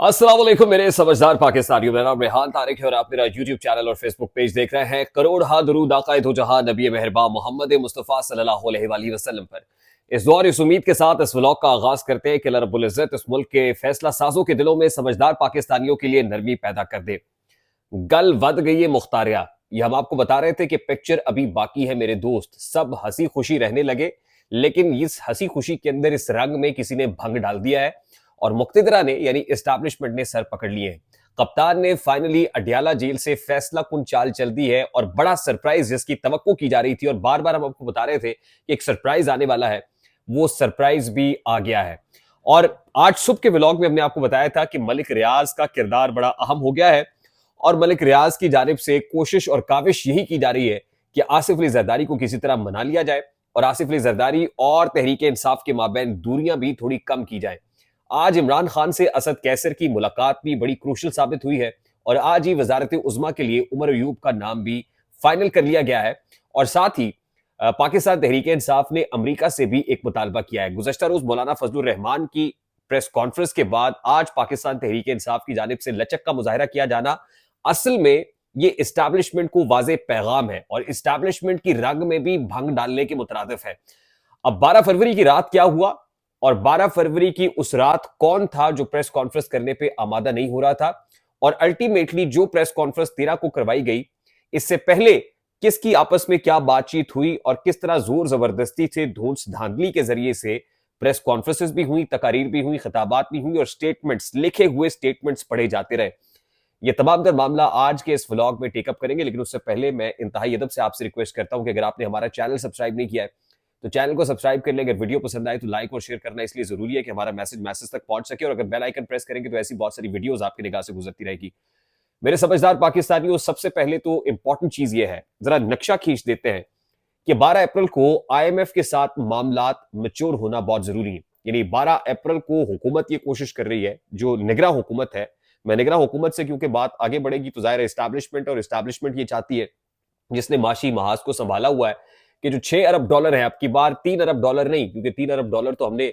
अस्सलाम वालेकुम मेरे समझदार पाकिस्तानियों। मेरा नाम रेहान तारिक है और आप मेरा यूट्यूब चैनल और फेसबुक पेज देख रहे हैं। करोड़ हा दरूद आक़ाए दो जहां नबी मेहरबान मोहम्मद मुस्तफ़ा सल्लल्लाहु अलैहि वसल्लम पर। इस दुआ और इस उम्मीद के साथ इस व्लॉग का आगाज करते हैं कि अल्लाह रब्बुल इज्जत इस मुल्क के फैसला साजों के दिलों में समझदार पाकिस्तानियों के लिए नरमी पैदा कर दे। गल वध गई है मुख्तारिया, ये हम आपको बता रहे थे कि पिक्चर अभी बाकी है मेरे दोस्त। सब हंसी खुशी रहने लगे, लेकिन इस हंसी खुशी के अंदर इस रंग में किसी ने भंग डाल दिया है और मुक्तिदरा ने यानी एस्टैब्लिशमेंट ने सर पकड़ लिए हैं। कप्तान ने फाइनली अडियाला जेल से फैसला कुन चाल चल दी है और बड़ा सरप्राइज जिसकी तवक्को की जा रही थी और बार बार हम आपको बता रहे थे कि एक सरप्राइज आने वाला है, वो सरप्राइज भी आ गया है। और आज सुबह के व्लॉग में हमने आपको बताया था कि मलिक रियाज का किरदार बड़ा अहम हो गया है और मलिक रियाज की जानिब से कोशिश और काविश यही की जा रही है कि आसिफ अली जरदारी को किसी तरह मना लिया जाए और आसिफ अली जरदारी और तहरीक इंसाफ के माबैन दूरियां भी थोड़ी कम की जाए। आज इमरान खान से असद कैसर की मुलाकात भी बड़ी क्रूशल साबित हुई है और आज ही वजारत उज़्मा के लिए उमर अयूब का नाम भी फाइनल कर लिया गया है। और साथ ही पाकिस्तान तहरीक इंसाफ ने अमेरिका से भी एक मुतालबा किया है। गुज़श्ता रोज मौलाना फजलुर रहमान की प्रेस कॉन्फ्रेंस के बाद आज पाकिस्तान तहरीक इंसाफ की जानिब से लचक का मुजाहरा किया जाना असल में ये इस्टेब्लिशमेंट को वाज़े पैगाम है और इस्टेब्लिशमेंट की रंग में भी भंग डालने के मुतरादिफ है। अब 12 फरवरी की रात क्या हुआ और 12 फरवरी की उस रात कौन था जो प्रेस कॉन्फ्रेंस करने पे आमादा नहीं हो रहा था और अल्टीमेटली जो प्रेस कॉन्फ्रेंस 13 को करवाई गई, इससे पहले किसकी आपस में क्या बातचीत हुई और किस तरह जोर जबरदस्ती से धूस धांधली के जरिए से प्रेस कॉन्फ्रेंसेस भी हुई, तकारीर भी हुई, खिताबात भी हुई और स्टेटमेंट्स, लिखे हुए स्टेटमेंट्स पढ़े जाते रहे। ये तमाम दर मामला आज के इस व्लॉग में टेकअप करेंगे, लेकिन उससे पहले मैं इंतहाई अदब से आपसे रिक्वेस्ट करता हूं कि अगर आपने हमारा चैनल सब्सक्राइब नहीं किया है तो चैनल को सब्सक्राइब कर लें। अगर वीडियो पसंद आए तो लाइक और शेयर करना इसलिए जरूरी है कि हमारा मैसेज तक पहुंच सके और अगर बेल आइकन प्रेस करेंगे तो ऐसी बहुत सारी वीडियोस आपकी निगाह से गुजरती रहेगी। मेरे समझदार पाकिस्तानियों, सबसे पहले तो इंपॉर्टेंट चीज ये है, जरा नक्शा खींच देते हैं कि 12 अप्रैल को आईएमएफ के साथ मामलात मैच्योर होना बहुत जरूरी है। यानी 12 अप्रैल को हुकूमत ये कोशिश कर रही है, जो निगरां हुकूमत है, मैं निगरां हुकूमत से क्योंकि बात आगे बढ़ेगी तो जाहिर है एस्टैब्लिशमेंट और एस्टैब्लिशमेंट ये चाहती है जिसने माशी महाज को संभाला हुआ है कि जो 6 अरब डॉलर है, अब की बार 3 अरब डॉलर नहीं, क्योंकि 3 अरब डॉलर तो हमने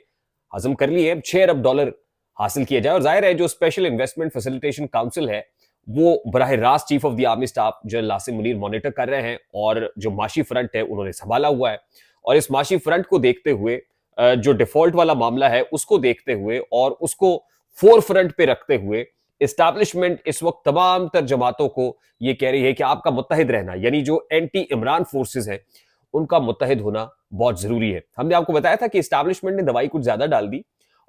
हजम कर लिए, 6 अरब डॉलर हासिल किया जाए। और जाहिर है जो स्पेशल इन्वेस्टमेंट फैसिलिटेशन काउंसिल है वो बराह रास्त chief of the army staff general Nasim Munir monitor कर रहे हैं और जो माशी फ्रंट है उन्होंने संभाला हुआ है। और इस माशी फ्रंट को देखते हुए, जो डिफॉल्ट वाला मामला है उसको देखते हुए और उसको फोर फ्रंट पे रखते हुए एस्टैब्लिशमेंट इस वक्त तमाम तर जमातों को यह कह रही है कि आपका मुत्तहिद रहना, यानी जो एंटी इमरान फोर्सेस है उनका मुत्तहिद होना बहुत जरूरी है। हमने आपको बताया था कि एस्टैब्लिशमेंट ने दवाई कुछ ज्यादा डाल दी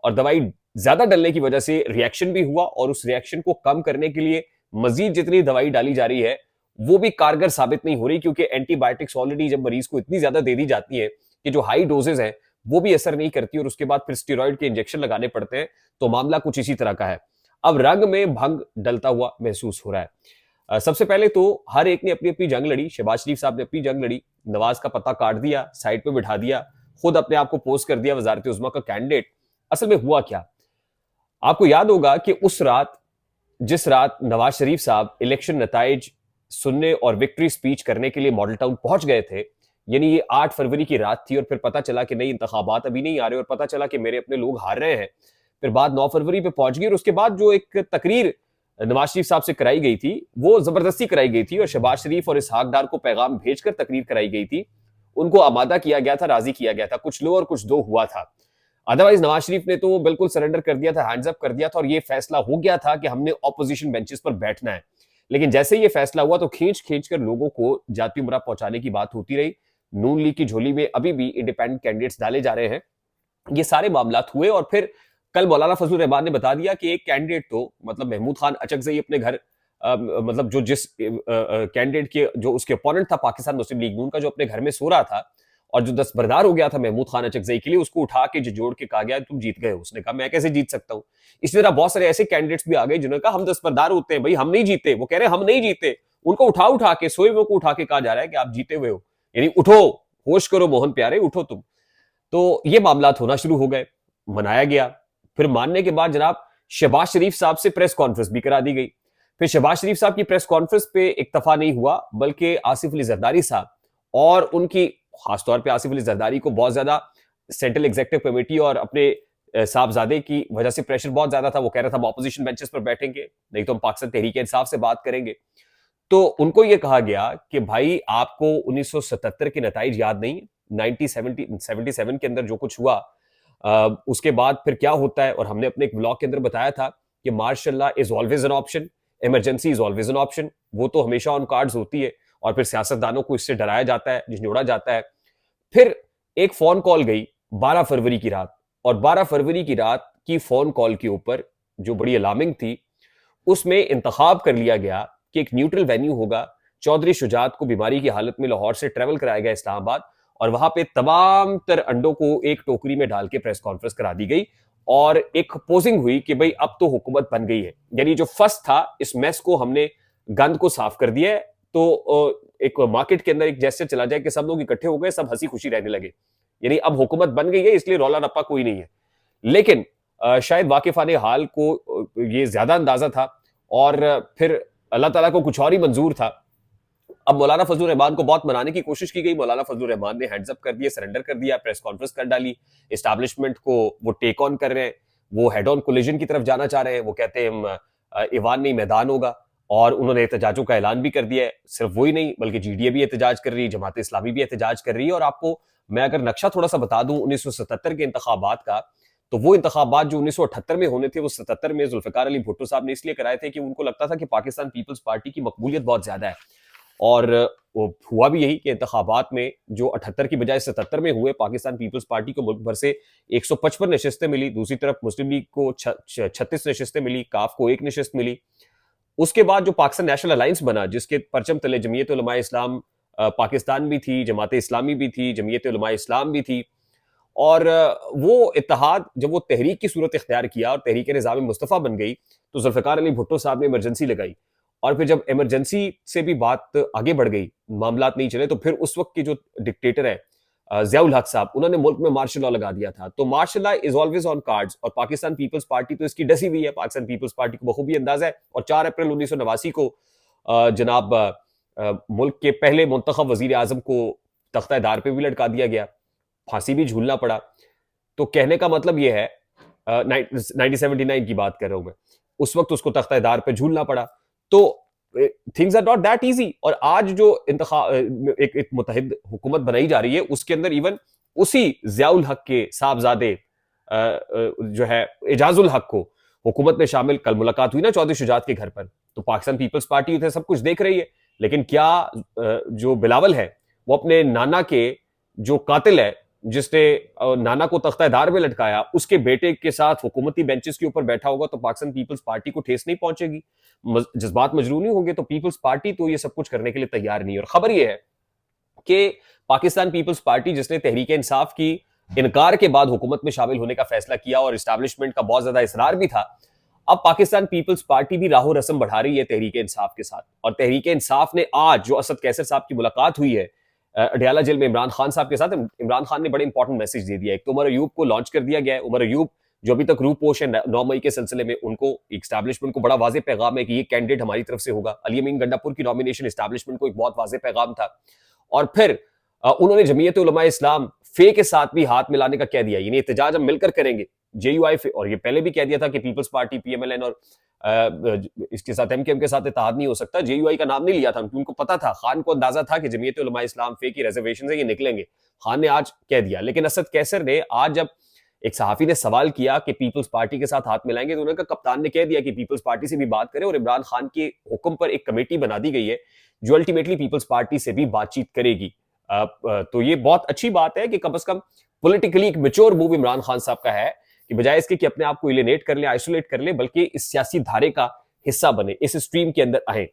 और दवाई ज्यादा डालने की वजह से रिएक्शन भी हुआ और उस रिएक्शन को कम करने के लिए मजीद जितनी दवाई डाली जा रही है वो भी कारगर साबित नहीं हो रही, क्योंकि एंटीबायोटिक्स ऑलरेडी जब मरीज को इतनी ज्यादा दे दी जाती है कि जो हाई डोजेज है वो भी असर नहीं करती और उसके बाद फिर स्टेरॉइड के इंजेक्शन लगाने पड़ते हैं। तो मामला कुछ इसी तरह का है। अब रंग में भंग डलता हुआ महसूस हो रहा है। सबसे पहले तो हर एक ने अपनी अपनी जंग लड़ी। शहबाज शरीफ साहब ने अपनी जंग लड़ी, नवाज का पता काट दिया, साइड पे बिठा दिया, खुद अपने आप को पोस्ट कर दिया वजारत उज़्मा का कैंडिडेट। असल में हुआ क्या, आपको याद होगा कि उस रात, जिस रात नवाज शरीफ साहब इलेक्शन नताइज सुनने और विक्ट्री स्पीच करने के लिए मॉडल टाउन पहुंच गए थे, यानी ये 8 फरवरी की रात थी और फिर पता चला कि नई इंतखाबात अभी नहीं आ रहे और पता चला कि मेरे अपने लोग हार रहे हैं। फिर बात 9 फरवरी पे पहुंच गई और उसके बाद जो एक तकरीर नवाज शरीफ साहब से कराई गई थी वो जबरदस्ती कराई गई थी और शहबाज शरीफ और इसहाक डार को पैगाम भेजकर तकरीर कराई गई थी। उनको आमादा किया गया था, राजी किया गया था, कुछ लो और कुछ दो हुआ था। अदरवाइज नवाज शरीफ ने तो बिल्कुल सरेंडर कर दिया था, हैंड्स अप कर दिया था और ये फैसला हो गया था कि हमने ऑपोजिशन बेंचेस पर बैठना है। लेकिन जैसे ये फैसला हुआ तो खींच खींच कर लोगों को जाती उमरा पहुंचाने की बात होती रही। नून लीग की झोली में अभी भी इंडिपेंडेंट कैंडिडेट्स डाले जा रहे हैं। ये सारे मामला हुए और फिर कल मौलाना फजलुर रहमान ने बता दिया कि एक कैंडिडेट तो मतलब महमूद खान अचकज़ई अपने घर, मतलब जो जिस कैंडिडेट के जो उसके अपोनेंट था पाकिस्तान मुस्लिम लीग नून का, जो अपने घर में सो रहा था और जो दस्तबरदार हो गया था महमूद खान अचकज़ई के लिए, उसको उठा के जोड़ के कहा गया तुम जीत गए हो। उसने कहा मैं कैसे जीत सकता हूं। इसी तरह बहुत सारे ऐसे कैंडिडेट्स भी आ गए जिन्होंने कहा हम दस्तबरदार होते हैं, भाई हम नहीं जीते। वो कह रहे हैं हम नहीं जीते, उनको उठा उठा के, सोए हुए को उठा के कहा जा रहा है कि आप जीते हुए हो, यानी उठो, होश करो मोहन प्यारे, उठो तुम। तो ये मामला होना शुरू हो गए, मनाया गया। फिर मानने के बाद जनाब शहबाज शरीफ साहब से प्रेस कॉन्फ्रेंस भी करा दी गई। फिर शहबाज शरीफ साहब की प्रेस कॉन्फ्रेंस पे इक्तफा नहीं हुआ, बल्कि आसिफ अली जरदारी साहब और उनकी, खासतौर पे आसिफ अली जरदारी को बहुत ज्यादा सेंट्रल एग्जीक्यूटिव कमेटी और अपने साहबजादे की वजह से प्रेशर बहुत ज्यादा था। वो कह रहा था हम ऑपोजिशन बेंचेस पर बैठेंगे, नहीं तो हम पाकिस्तान तहरीक इंसाफ से बात करेंगे। तो उनको यह कहा गया कि भाई आपको 1977 के नताइज याद नहीं, 1977 के अंदर जो कुछ हुआ उसके बाद फिर क्या होता है। और हमने अपने एक ब्लॉग के अंदर बताया था कि martial law is always an option, emergency is always an option. वो तो हमेशा ऑन कार्ड्स होती है और फिर सियासतदानों को इससे डराया जाता है, झिझोड़ा जाता है। फिर एक फोन कॉल गई 12 फरवरी की रात, और 12 फरवरी की रात की फोन कॉल के ऊपर जो बड़ी अलार्मिंग थी, उसमें इंतखाब कर लिया गया कि एक न्यूट्रल वेन्यू होगा। चौधरी शुजात को बीमारी की हालत में लाहौर से ट्रेवल कराया गया इस्लामाबाद, और वहां पे तमाम तर अंडों को एक टोकरी में डाल के प्रेस कॉन्फ्रेंस करा दी गई और एक पोजिंग हुई कि भाई अब तो हुकूमत बन गई है। यानी जो फर्स्ट था, इस मेस को हमने, गंद को साफ कर दिया है। तो एक मार्केट के अंदर एक जैसे चला जाए कि सब लोग इकट्ठे हो गए, सब हंसी खुशी रहने लगे, यानी अब हुकूमत बन गई है, इसलिए रौला रप्पा कोई नहीं है। लेकिन शायद वाकिफाने हाल को ये ज्यादा अंदाजा था और फिर अल्लाह ताला को कुछ और ही मंजूर था। अब मौलाना फजलुर रहमान को बहुत मनाने की कोशिश की गई। मौलाना फजलुर रहमान ने हैंड्स अप कर दिया, सरेंडर कर दिया, प्रेस कॉन्फ्रेंस कर डाली। एस्टैब्लिशमेंट को वो टेक ऑन कर रहे हैं, वो हेड ऑन कोलिजन की तरफ जाना चाह रहे हैं। वो कहते हैं ईवान नहीं मैदान होगा, और उन्होंने एहतजाजों का ऐलान भी कर दिया है। सिर्फ वही नहीं बल्कि जीडीए भी एहतजाज कर रही है, जमात इस्लामी भी एहतजाज कर रही है। और आपको मैं अगर नक्शा थोड़ा सा बता दूं 1977 के इंतखाबात का, तो वो इंतखाबात जो 1978 में होने थे, वो 77 में जुल्फिकार अली भुट्टो साहब ने इसलिए कराए थे कि उनको लगता था कि पाकिस्तान पीपल्स पार्टी की मकबूलियत बहुत ज्यादा है। और वो हुआ भी यही कि इंतखाबात में जो 78 की बजाय 77 में हुए, पाकिस्तान पीपल्स पार्टी को मुल्क भर से 155 नशिस्तें मिली। दूसरी तरफ मुस्लिम लीग को 36 नशिस्तें मिली, काफ को 1 नशिस्त मिली। उसके बाद जो पाकिस्तान नेशनल अलायंस बना, जिसके परचम तले जमीयत उलमा इस्लाम पाकिस्तान भी थी, जमात इस्लामी भी थी, जमीयत उलमा इस्लाम भी थी, और वो इत्तेहाद जब वो तहरीक की सूरत इख्तियार किया और तहरीक निज़ाम मुस्तफ़ा बन गई, तो जुल्फ़िकार अली भुट्टो साहब ने इमरजेंसी लगाई। और फिर जब इमरजेंसी से भी बात आगे बढ़ गई, मामलात नहीं चले, तो फिर उस वक्त के जो डिक्टेटर है ज़ियाउल हक साहब, उन्होंने मुल्क में मार्शल लॉ लगा दिया था। तो martial law is always on cards, और पाकिस्तान पीपल्स पार्टी तो इसकी डसी हुई है। पाकिस्तान पीपल्स पार्टी को बखूबी अंदाजा है। और 4 अप्रैल 1989 को जनाब मुल्क के पहले मुंतखब वजीर आजम को तख्ता दार पे भी लटका दिया गया, फांसी भी झूलना पड़ा। तो कहने का मतलब यह है, 1979 की बात कर रहा हूं मैं, उस वक्त उसको तख्ता दार पे झूलना पड़ा। तो things are not that easy. और आज जो एक मुत्तहिद हुकूमत बनाई जा रही है, उसके अंदर इवन उसी ज़ियाउल हक के साहबजादे जो है एजाजुल हक को हुकूमत में शामिल, कल मुलाकात हुई ना चौधरी शुजात के घर पर, तो पाकिस्तान पीपल्स पार्टी उसे सब कुछ देख रही है। लेकिन क्या जो बिलावल है वो अपने नाना के जो कातिल है, जिसने नाना को तख्ता-ए-दार में लटकाया, उसके बेटे के साथ हुकूमती बेंचेस के ऊपर बैठा होगा, तो पाकिस्तान पीपल्स पार्टी को ठेस नहीं पहुंचेगी, जज्बात मजरू नहीं होंगे। तो पीपल्स पार्टी तो ये सब कुछ करने के लिए तैयार नहीं है। और खबर यह है कि पाकिस्तान पीपल्स पार्टी, जिसने तहरीक इंसाफ की इनकार के बाद हुकूमत में शामिल होने का फैसला किया और इस्टेब्लिशमेंट का बहुत ज्यादा इसरार भी था, अब पाकिस्तान पीपल्स पार्टी भी राहो रस्म बढ़ा रही है तहरीक इंसाफ के साथ। और तहरीक इंसाफ ने आज जो असद कैसर साहब की मुलाकात हुई है अडयाला जेल में इमरान खान साहब के साथ, इमरान खान ने बड़े इंपॉर्टेंट मैसेज दे दिया। एक तो उमर अयूब को लॉन्च कर दिया गया है। उमर अयूब जो अभी तक रूपोश है 9 मई के सिलसिले में, उनको एस्टैब्लिशमेंट को बड़ा वाजे पैगाम है कि ये कैंडिडेट हमारी तरफ से होगा। अली अमीन गंडापुर की नॉमिनेशन एस्टैब्लिशमेंट को एक बहुत वाजे पैगाम था। और फिर उन्होंने जमीयत उलमा इस्लाम फे के साथ भी हाथ मिलाने का कह दिया, यानी एहतजाज हम मिलकर करेंगे। जेयूआई और ये पहले भी कह दिया था कि पीपल्स पार्टी, पीएमएलएन और इसके साथ एमकेएम के साथ इत्तेहाद नहीं हो सकता। जेयूआई का नाम नहीं लिया था क्योंकि उनको पता था, खान को अंदाजा था कि जमीयत उलमा इस्लाम फे की रिजर्वेशन से ये निकलेंगे। खान ने आज कह दिया। लेकिन असद कैसर ने आज, जब एक सहाफी ने सवाल किया कि पीपल्स पार्टी के साथ हाथ मिलाएंगे, तो उन्होंने कहा, कप्तान ने कह दिया कि पीपल्स पार्टी से भी बात करें, और इमरान खान के हुक्म पर एक कमेटी बना दी गई है जो अल्टीमेटली पीपल्स पार्टी से भी बातचीत करेगी। तो ये बहुत अच्छी बात है कि कम से कम पॉलिटिकली एक मैच्योर मूव इमरान खान साहब का है कि बजाय इसके कि अपने आप को एलिनेट कर ले, आइसोलेट कर ले, बल्कि इस सियासी धारे का हिस्सा बने, इस स्ट्रीम के अंदर आए।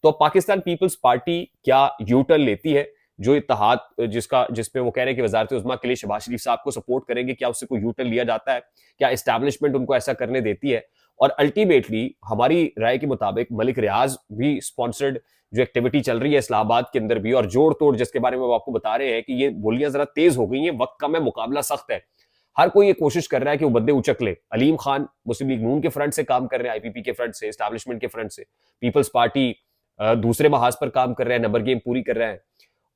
तो पाकिस्तान पीपल्स पार्टी क्या यू टर्न लेती है? जो इत्तेहाद जिसमें वो कह रहे हैं कि वजारत उज़्मा के लिए शहबाज शरीफ साहब को सपोर्ट करेंगे, क्या उससे कोई यू टर्न लिया जाता है? क्या एस्टैब्लिशमेंट उनको ऐसा करने देती है? और अल्टीमेटली हमारी राय के मुताबिक मलिक रियाज भी स्पॉन्सर्ड जो एक्टिविटी चल रही है इस्लामाबाद के अंदर भी, और जोड़ तोड़ जिसके बारे में वो आपको बता रहे हैं कि ये बोलियां जरा तेज हो गई हैं, वक्त कम है, मुकाबला सख्त है। हर कोई ये कोशिश कर रहा है कि वो बद्दे उचक ले। अलीम खान मुस्लिम लीग नून के फ्रंट से काम कर रहे हैं, आईपीपी के फ्रंट से, एस्टैब्लिशमेंट के फ्रंट से। पीपल्स पार्टी दूसरे महाज पर काम कर रहे हैं, नंबर गेम पूरी कर रहे हैं।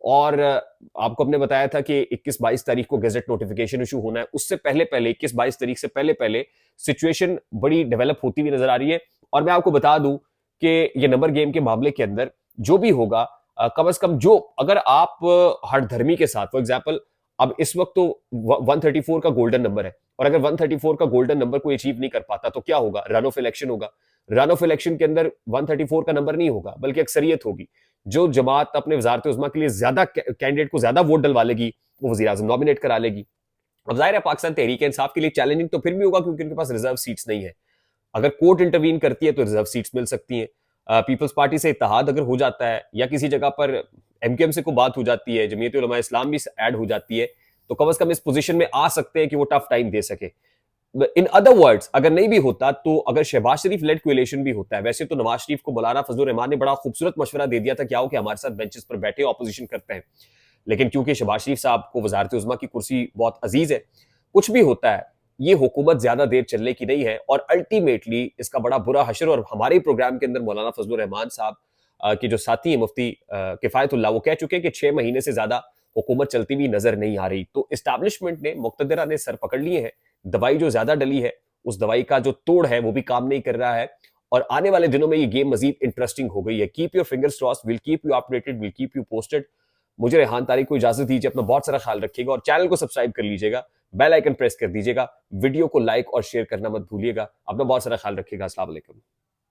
और आपको हमने बताया था कि 21-22 तारीख को गैजेट नोटिफिकेशन इशू होना है। उससे पहले 21-22 तारीख से पहले सिचुएशन बड़ी डेवलप होती हुई नजर आ रही है। और मैं आपको बता दूं कि ये नंबर गेम के मामले के अंदर जो भी होगा, कम से कम जो अगर आप हठधर्मी के साथ, फॉर एग्जाम्पल अब इस वक्त तो 134 का गोल्डन नंबर है, और अगर 134 का गोल्डन नंबर कोई अचीव नहीं कर पाता तो क्या होगा? रन ऑफ इलेक्शन होगा। रन ऑफ इलेक्शन के अंदर 134 का नंबर नहीं होगा, बल्कि अक्सरियत होगी। जो जमात अपने वजारत उज़्मा के लिए ज्यादा कैंडिडेट को ज्यादा वोट डलवा लेगी, वो वज़ीर आज़म नॉमिनेट करा लेगी। अब जाहिर है पाकिस्तान तहरीक इंसाफ के लिए चैलेंजिंग तो फिर भी होगा, क्योंकि उनके पास रिजर्व सीट्स नहीं है। अगर कोर्ट इंटरवीन करती है तो रिजर्व सीट्स मिल सकती हैं। पीपल्स पार्टी से इत्तेहाद अगर हो जाता है, या किसी जगह पर एमकेएम से कोई बात हो जाती है, जमीयत उलमा इस्लाम भी ऐड हो जाती है, तो कम से कम इस पोजीशन में आ सकते हैं कि वो टफ टाइम दे सके। इन अदर वर्ड्स, अगर नहीं भी होता तो अगर शहबाज शरीफ लेड कोएलिशन भी होता है, वैसे तो नवाज शरीफ को मौलाना फजलुर रहमान ने बड़ा खूबसूरत मशवरा दे दिया था क्या हो कि हमारे साथ बेंचेस पर बैठे ऑपोजिशन करते हैं, लेकिन क्योंकि शहबाज शरीफ साहब को वजारत उज़्मा की कुर्सी बहुत अजीज है, कुछ भी होता है, ये हुकूमत ज्यादा देर चलने की नहीं है, और अल्टीमेटली इसका बड़ा बुरा हशर, और हमारे प्रोग्राम के अंदर मौलाना फजलुर रहमान साहब के जो साथी हैं मुफ्ती किफायतुल्लाह, वो कह चुके हैं कि 6 महीने से ज्यादा हुकूमत चलती हुई नजर नहीं आ रही। तो इस्टेब्लिशमेंट ने, मुक्तदरा ने सर पकड़ लिए हैं। दवाई जो ज्यादा डली है, उस दवाई का जो तोड़ है वो भी काम नहीं कर रहा है, और आने वाले दिनों में ये गेम मजीद इंटरेस्टिंग हो गई है। Keep your fingers crossed, will keep you updated, will keep you posted. मुझे रेहान तारिक को इजाजत दीजिए, अपना बहुत सारा ख्याल रखिएगा, और चैनल को सब्सक्राइब कर लीजिएगा, बेल आइकन प्रेस कर दीजिएगा, वीडियो को लाइक और शेयर करना मत भूलिएगा। अपना बहुत सारा ख्याल रखिएगा। अस्सलाम वालेकुम।